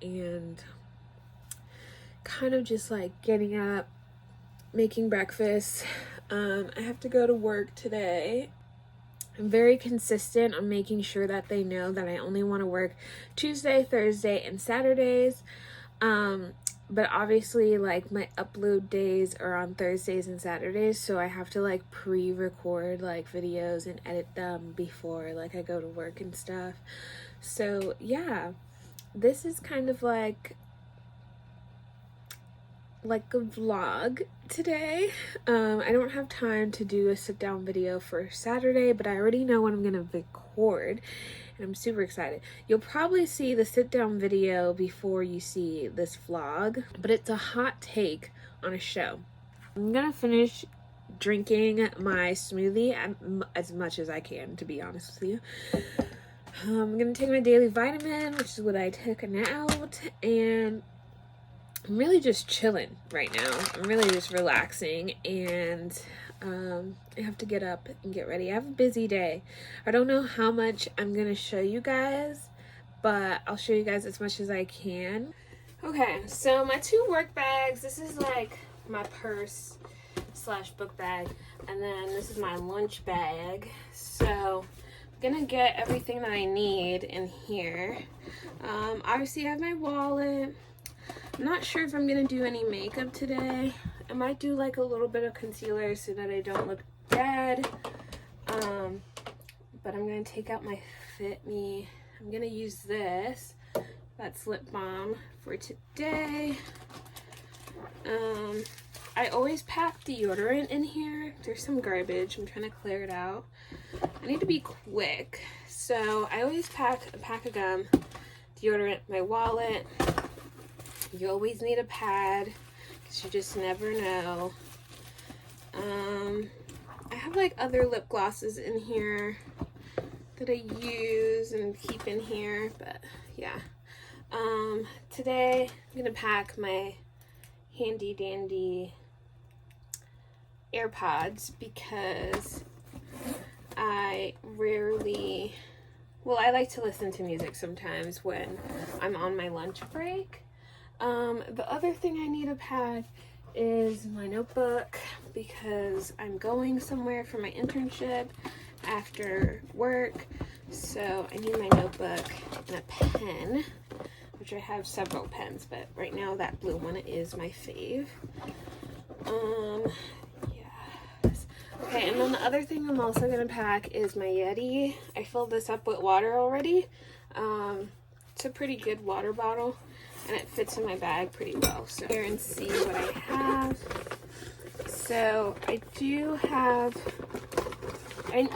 and kind of just like getting up, making breakfast. I have to go to work today. I'm very consistent on making sure that they know that I only want to work Tuesday, Thursday, and Saturdays. But obviously, like, my upload days are on Thursdays and Saturdays, so I have to like pre-record like videos and edit them before like I go to work and stuff. So yeah, this is kind of like a vlog today. I don't have time to do a sit down video for Saturday, but I already know when I'm gonna record, and I'm super excited. You'll probably see the sit down video before you see this vlog, but it's a hot take on a show. I'm gonna finish drinking my smoothie as much as I can, to be honest with you. I'm gonna take my daily vitamin, which is what I took out, and I'm really just chilling right now. I'm really just relaxing, and I have to get up and get ready. I have a busy day. I don't know how much I'm gonna show you guys, but I'll show you guys as much as I can. Okay, so my two work bags, this is like my purse / book bag, and then this is my lunch bag. So I'm gonna get everything that I need in here. Obviously I have my wallet. I'm not sure if I'm gonna do any makeup today. I might do like a little bit of concealer so that I don't look dead. But I'm gonna take out my Fit Me. I'm gonna use this. That's lip balm for today. I always pack deodorant in here. There's some garbage. I'm trying to clear it out. I need to be quick. So I always pack a pack of gum, deodorant, my wallet. You always need a pad because you just never know. I have like other lip glosses in here that I use and keep in here, but yeah. Today I'm gonna pack my handy dandy AirPods because I like to listen to music sometimes when I'm on my lunch break. The other thing I need to pack is my notebook because I'm going somewhere for my internship after work. So I need my notebook and a pen, which I have several pens, but right now that blue one is my fave. Yes. Okay, and then the other thing I'm also gonna pack is my Yeti. I filled this up with water already. It's a pretty good water bottle, and it fits in my bag pretty well. So here and see what I have. So I didn't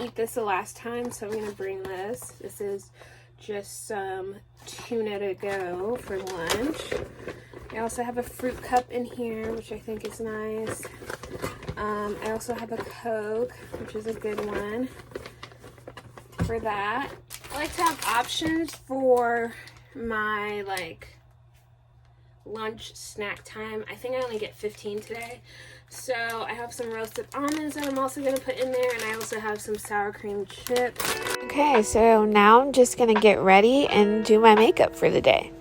eat this the last time, so I'm gonna bring this. This is just some tuna to go for lunch. I also have a fruit cup in here, which I think is nice. I also have a Coke, which is a good one for that. I like to have options for my like lunch snack time. I think I only get 15 today. So I have some roasted almonds that I'm also going to put in there, and I also have some sour cream chips. Okay, so now I'm just going to get ready and do my makeup for the day.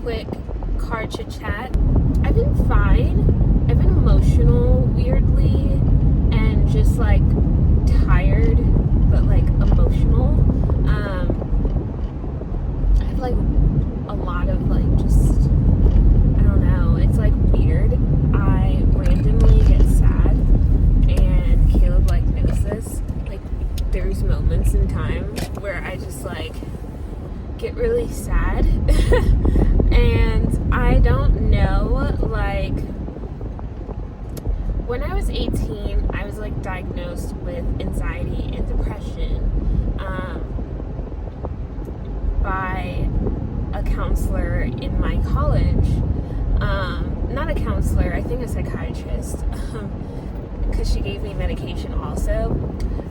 quick car chit chat. I've been fine. I've been emotional weirdly and just like tired, but like emotional. I have like a lot of like just, I don't know, it's like weird. I randomly get sad, and Caleb like knows this. Like there's moments in time where I just like get really sad and I don't know, like when I was 18 I was like diagnosed with anxiety and depression by a counselor in my college. Not a counselor, I think a psychiatrist, because she gave me medication also,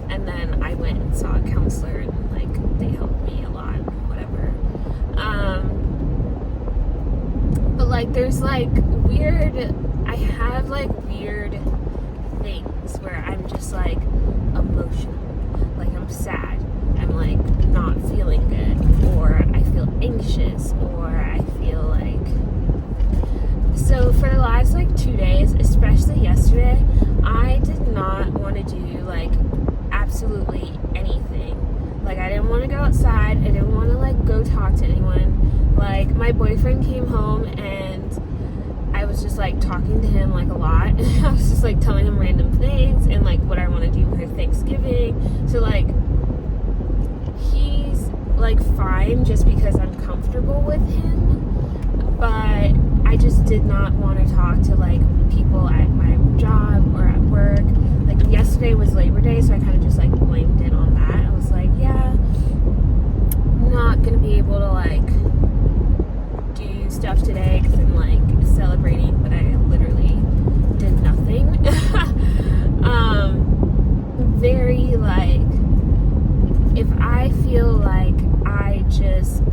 and then I went and saw a counselor and like they helped me a lot, whatever. But like there's like weird, I have like weird things where I'm just like emotional, like I'm sad, I'm like not feeling good, or I feel anxious, or I feel like, so for the last like 2 days, especially yesterday, I did not want to do like absolutely anything. Like I didn't want to go outside, I didn't want to like go talk to anyone. Like my boyfriend came home and I was just like talking to him like a lot. I was just like telling him random things and like what I want to do for Thanksgiving. So like he's like fine just because I'm comfortable with him, but I just did not want to talk to like people at my job or at work. Like yesterday was Labor Day, so I kind of just like blamed it on that. I was like, yeah, I'm not gonna be able to like do stuff today because I'm like celebrating, but I literally did nothing. Very like, if I feel like I just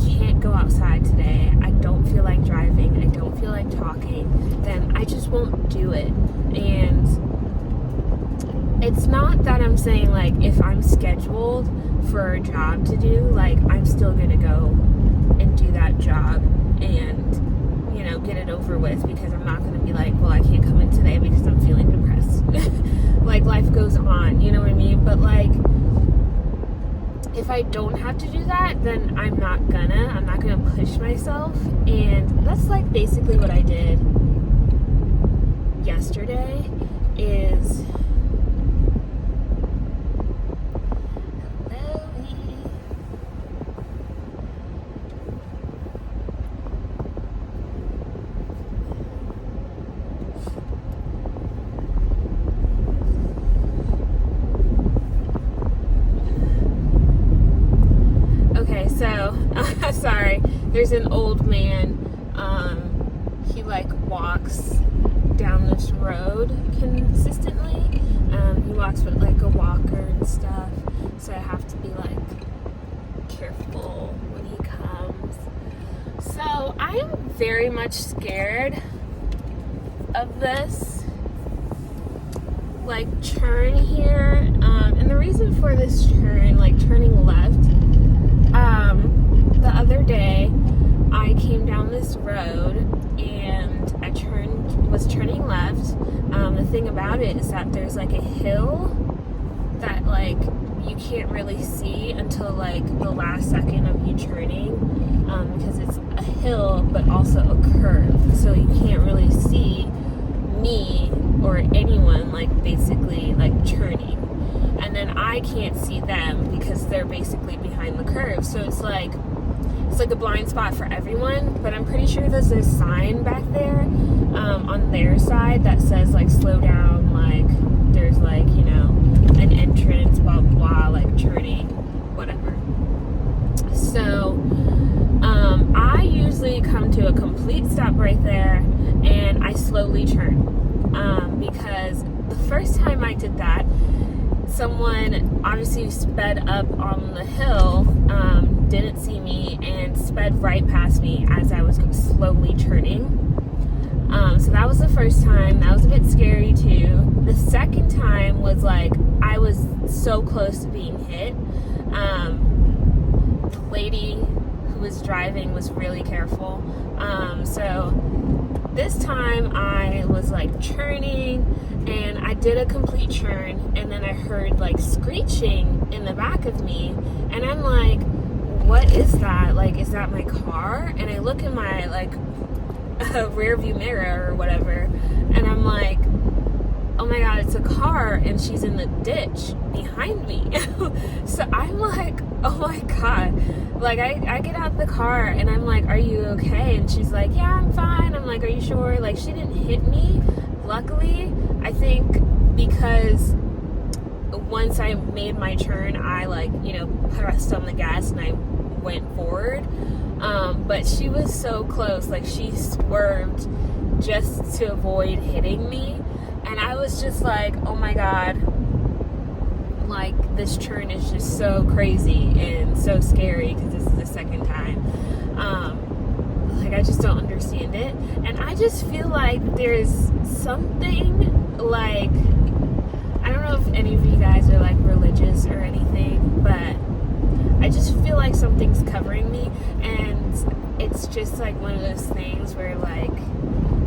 can't go outside today, I don't feel like driving, I don't feel like talking, then I just won't do it. And it's not that I'm saying like if I'm scheduled for a job to do, like I'm still gonna go and do that job and, you know, get it over with, because I'm not gonna be like, well, I can't come in today because I'm feeling depressed. Like life goes on, you know what I mean? But like if I don't have to do that, then I'm not gonna push myself. And that's like basically what I did yesterday is, sorry, there's an old man, he like walks down this road consistently, he walks with like a walker and stuff, so I have to be like careful when he comes. So I am very much scared of this like turn here, and the reason for this turn, like turning left, the other day I came down this road and I was turning left. The thing about it is that there's like a hill that like you can't really see until like the last second of you turning, because it's a hill but also a curve, so you can't really see me or anyone like basically like turning, and then I can't see them because they're basically behind the curve. So it's like a blind spot for everyone. But I'm pretty sure there's a sign back there on their side that says like slow down, like there's like, you know, an entrance, blah blah, like turning, whatever. So I usually come to a complete stop right there and I slowly turn, because the first time I did that, someone obviously sped up on the hill, didn't see me, and sped right past me as I was slowly turning. So that was the first time. That was a bit scary too. The second time was like, I was so close to being hit. The lady who was driving was really careful. So this time I was like churning, and I did a complete churn, and then I heard like screeching in the back of me, and I'm like, what is that? Like, is that my car? And I look in my like rear view mirror or whatever, and I'm like, oh my god, it's a car, and she's in the ditch behind me. So I'm like, oh my god. Like, I get out the car, and I'm like, are you okay? And she's like, yeah, I'm fine. I'm like, are you sure? Like, she didn't hit me, luckily. I think because once I made my turn, I like, you know, pressed on the gas and I went forward. But she was so close. Like, she swerved just to avoid hitting me. And I was just like, oh my god, like, this churn is just so crazy and so scary because this is the second time. Like, I just don't understand it. And I just feel like there's something, like, I don't know if any of you guys are like religious or anything, but I just feel like something's covering me. And it's just like one of those things where, like,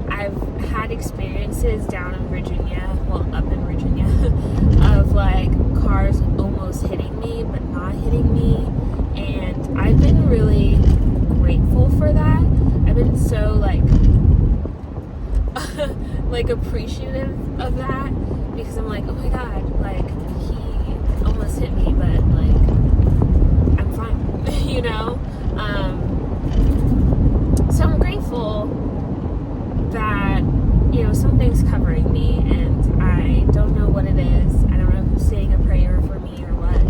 I've had experiences down in Virginia, well, up in Virginia, of like cars almost hitting me but not hitting me, and I've been really grateful for that. I've been so like like appreciative of that, because I'm like, oh my god, like, he almost hit me, but like, I'm fine. You know. So I'm grateful that, you know, something's covering me, and I don't know what it is. I don't know who's saying a prayer for me or what,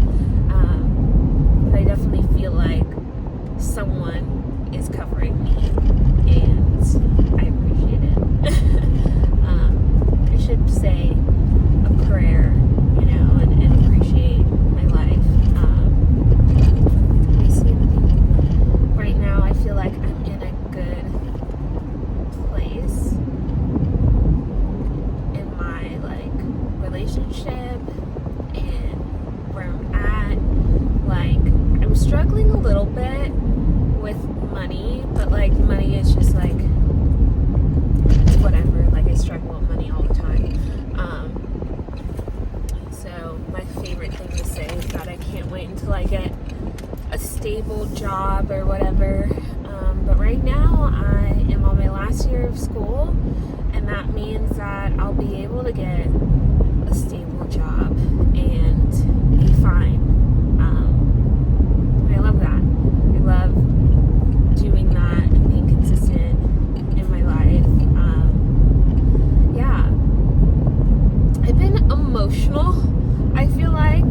but I definitely feel like someone is covering me, and I appreciate it. I should say a prayer, you know, and appreciate my life. Let me see. Right now I feel like I'm in a good place in my like relationship and where I'm at. Like, I'm struggling a little bit with money, but like, money is just like, it's whatever. Like, I struggle with money all the time. So my favorite thing to say is that I can't wait until I get a stable job or whatever. But right now I am on my last year of school, and that means that I'll be able to get a stable job and be fine. And I love that. I love doing that and being consistent in my life. Yeah. I've been emotional, I feel like.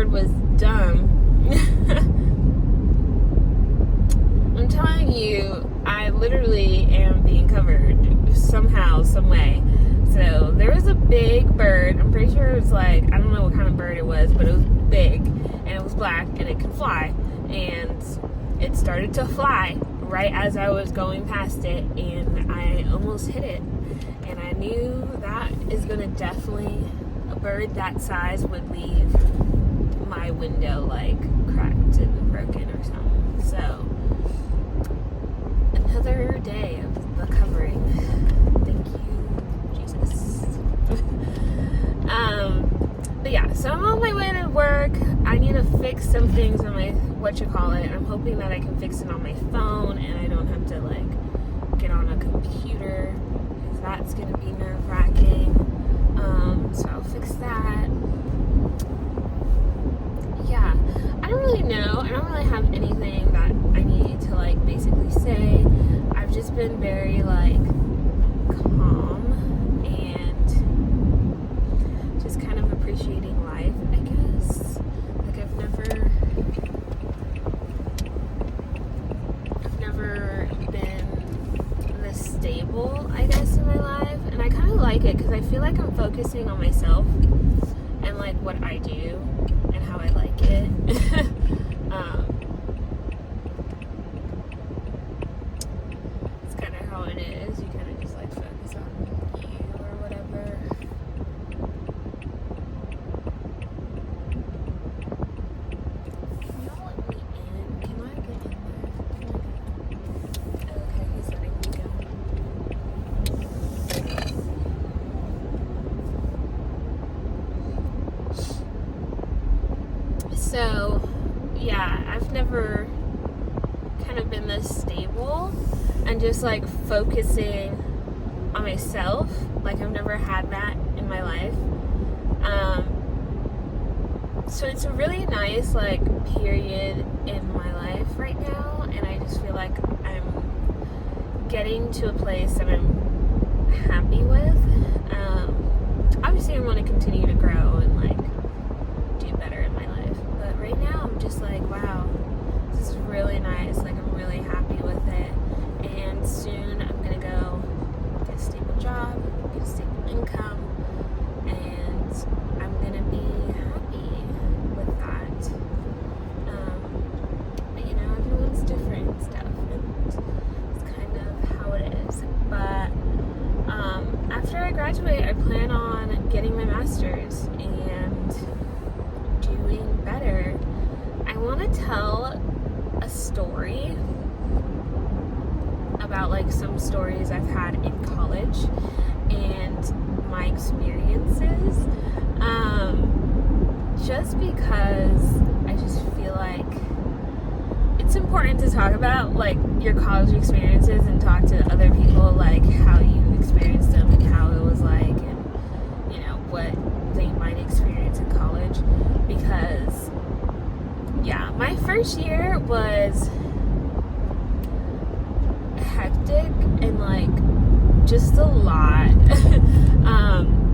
Was dumb. I'm telling you, I literally am being covered somehow, some way. So there was a big bird. I'm pretty sure it was like, I don't know what kind of bird it was, but it was big and it was black and it can fly. And it started to fly right as I was going past it, and I almost hit it. And I knew that is gonna definitely, a bird that size would leave my window like cracked and broken or something. So another day of the covering. Thank you, Jesus. But yeah, so I'm on my way to work. I need to fix some things on my I'm hoping that I can fix it on my phone and I don't have to like get on a computer, because that's gonna be nerve-wracking. So I'll fix that. Yeah, I don't really know. I don't really have anything that I need to like basically say. I've just been very like calm and just kind of appreciating life, I guess. Like I've never been this stable, I guess, in my life, and I kind of like it because I feel like I'm focusing on myself and like what I do and how I like it. kind of been this stable and just like focusing on myself. Like I've never had that in my life. So it's a really nice like period in my life right now, and I just feel like I'm getting to a place that I'm happy with. Obviously I want to continue to grow and like do better in my life, but right now I'm just like, wow, this is really nice. Like I'm really happy with it, and soon I'm gonna go get a stable job, get a stable income, and I'm gonna be happy with that. But you know, everyone's different and stuff, and it's kind of how it is. But after I graduate, I plan on getting my master's and doing better. I want to tell a story about like some stories I've had in college and my experiences, just because I just feel like it's important to talk about like your college experiences and talk to other people like how you experienced them and how it was like, and you know what they might experience in college. Because yeah, my first year was hectic and like just a lot.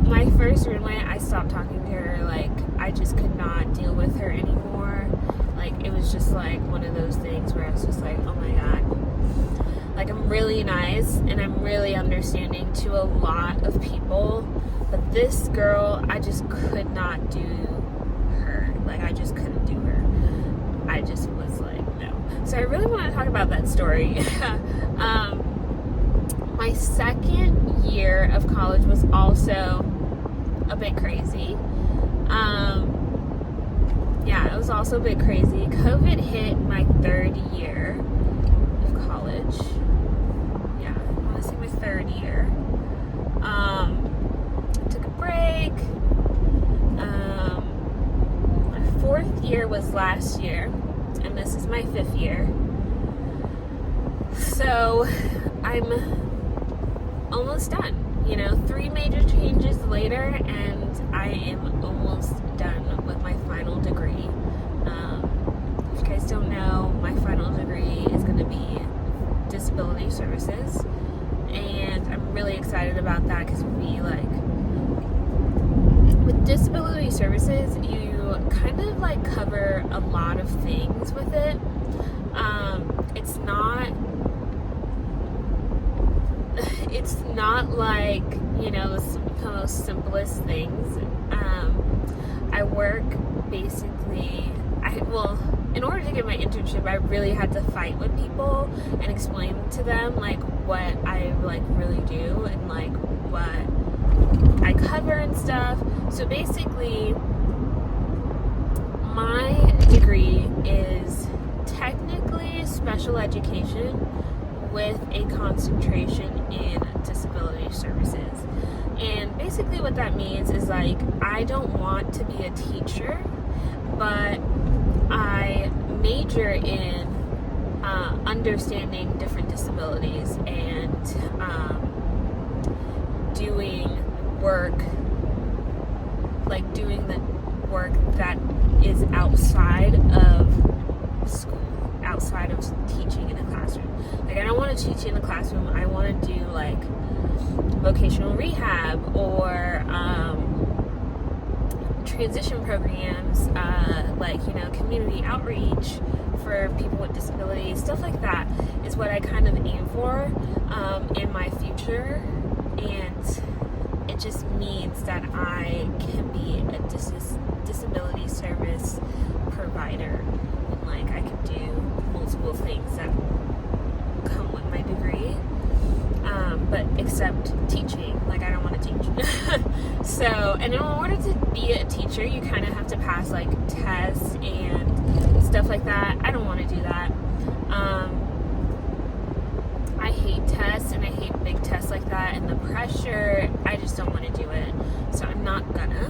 My first roommate, I stopped talking to her. Like I just could not deal with her anymore. Like it was just like one of those things where I was just like, oh my god, like I'm really nice and I'm really understanding to a lot of people, but this girl, I just could not do her. Like I just couldn't do her. I just was like, no. So I really want to talk about that story. My second year of college was also a bit crazy. Yeah, it was also a bit crazy. COVID hit my third year of college. Yeah, I want to say my third year. Took a break. My fourth year was last year, and this is my fifth year. So I'm almost done. You know, 3 major changes later, and I am almost done with my final degree. If you guys don't know, my final degree is going to be disability services, and I'm really excited about that because with disability services, you kind of like cover a lot of things with it. It's not like, you know, the most simplest things. I work basically, in order to get my internship, I really had to fight with people and explain to them like what I like really do and like what I cover and stuff. So basically, my degree is technically special education with a concentration in disability services. And basically what that means is like, I don't want to be a teacher, but I major in understanding different disabilities and doing the work that is outside of school, outside of teaching in a classroom. Like I don't want to teach in a classroom. I want to do like vocational rehab or transition programs, like, you know, community outreach for people with disabilities. Stuff like that is what I kind of aim for in my future, and it just means that I can be a disability service provider, and like I can do multiple things that come with my degree, but except teaching. Like I don't want to teach. So, and in order to be a teacher, you kind of have to pass like tests and stuff like that. I don't want to do that. I hate tests, and I hate big tests like that, and the pressure. I just don't want to do it. So I'm not gonna.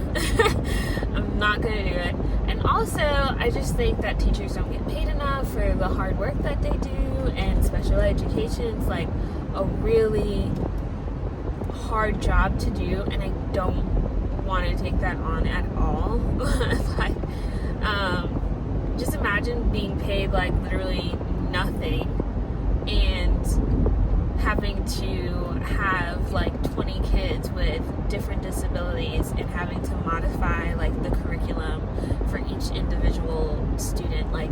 I'm not gonna do it. And also, I just think that teachers don't get paid enough for the hard work that they do, and special education is like a really hard job to do, and I don't want to take that on at all. Like, just imagine being paid like literally nothing and having to have like 20 kids with different disabilities and having to modify like the curriculum for each individual student, like,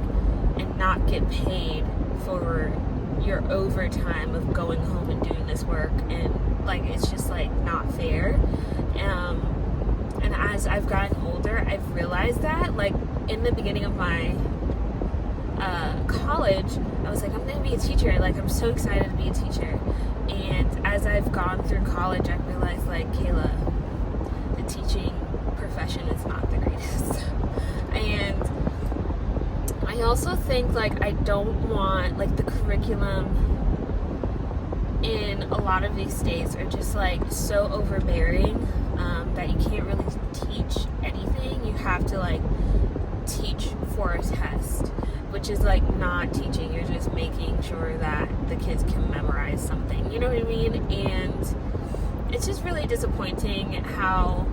and not get paid for your overtime of going home and doing this work. And like, it's just like not fair. And as I've gotten older, I've realized that, like, in the beginning of my college, I was like, I'm gonna be a teacher, like, I'm so excited to be a teacher. And as I've gone through college, I've realized, like, Kayla, the teaching profession is not the greatest. And I also think, like, I don't want, like, the curriculum in a lot of these states are just like so overbearing that you can't really teach anything. You have to like teach for a test, which is like not teaching. You're just making sure that the kids can memorize something, you know what I mean? And it's just really disappointing how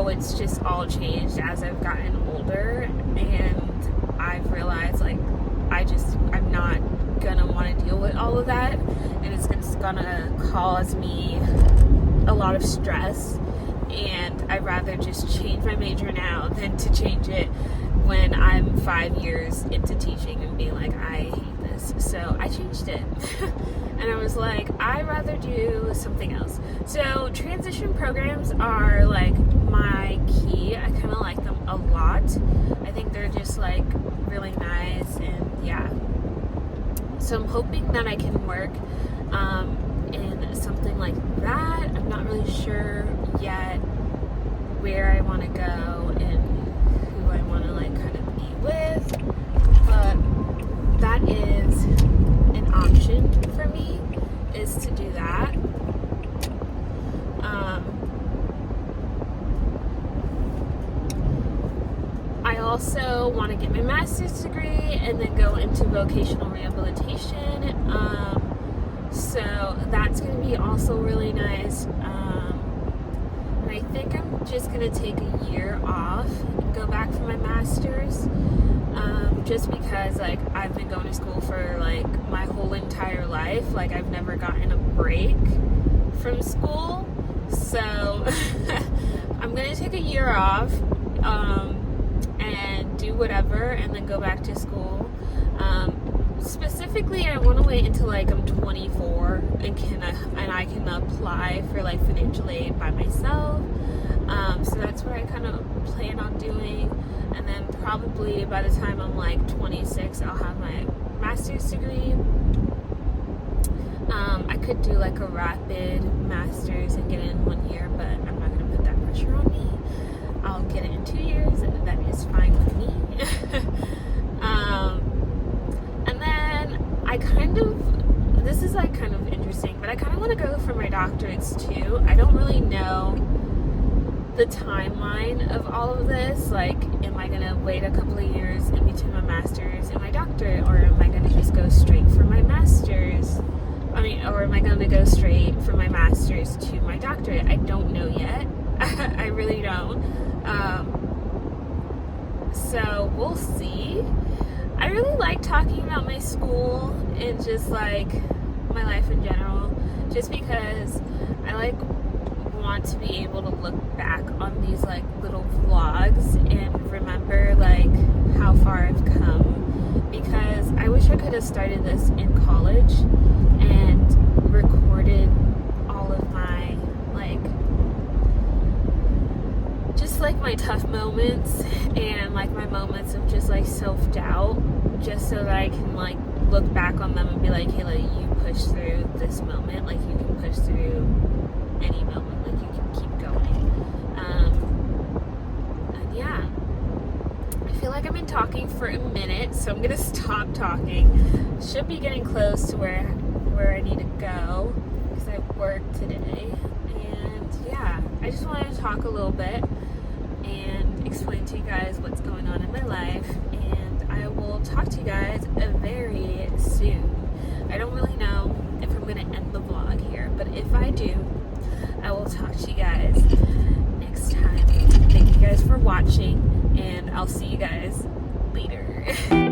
it's just all changed as I've gotten older, and I've realized, like, I'm not gonna want to deal with all of that, and it's gonna cause me a lot of stress, and I'd rather just change my major now than to change it when I'm 5 years into teaching and being like, I hate this. So I changed it. And I was like, I'd rather do something else. So transition programs are like my key. I kind of like them a lot. I think they're just like really nice, and yeah. So I'm hoping that I can work in something like that. I'm not really sure yet where I want to go and who I want to like kind of be with, but that is an option for me, is to do that. I also want to get my master's degree and then go into vocational rehabilitation. So that's going to be also really nice. And I think I'm just going to take a year off and go back for my master's. Just because, like, I've been going to school for like my whole entire life. Like, I've never gotten a break from school. So I'm going to take a year off. And do whatever, and then go back to school. Specifically, I want to wait until like I'm 24 and I can apply for like financial aid by myself. So that's what I kind of plan on doing, and then probably by the time I'm like 26, I'll have my master's degree. I could do like a rapid master's and get it in 1 year, but I'm not going to put that pressure on me. I'll get it in 2 years, and that is fine with me. And then I this is like kind of interesting, but I kind of want to go for my doctorates too. I don't really know the timeline of all of this. Like, am I going to wait a couple of years in between my master's and my doctorate, or am I going to just go straight for my master's? Or am I going to go straight from my master's to my doctorate? I don't know yet. I really don't. So we'll see. I really like talking about my school and just like my life in general, just because I like want to be able to look back on these like little vlogs and remember like how far I've come, because I wish I could have started this in college and recorded all of my like my tough moments and like my moments of just like self-doubt, just so that I can like look back on them and be like, Kayla, you pushed through this moment, like you can push through any moment, like you can keep going. And yeah, I feel like I've been talking for a minute, so I'm gonna stop talking. Should be getting close to where I need to go, because I work today. And yeah, I just wanted to talk a little bit and explain to you guys what's going on in my life, and I will talk to you guys very soon. I don't really know if I'm going to end the vlog here, but if I do, I will talk to you guys next time. Thank you guys for watching, and I'll see you guys later.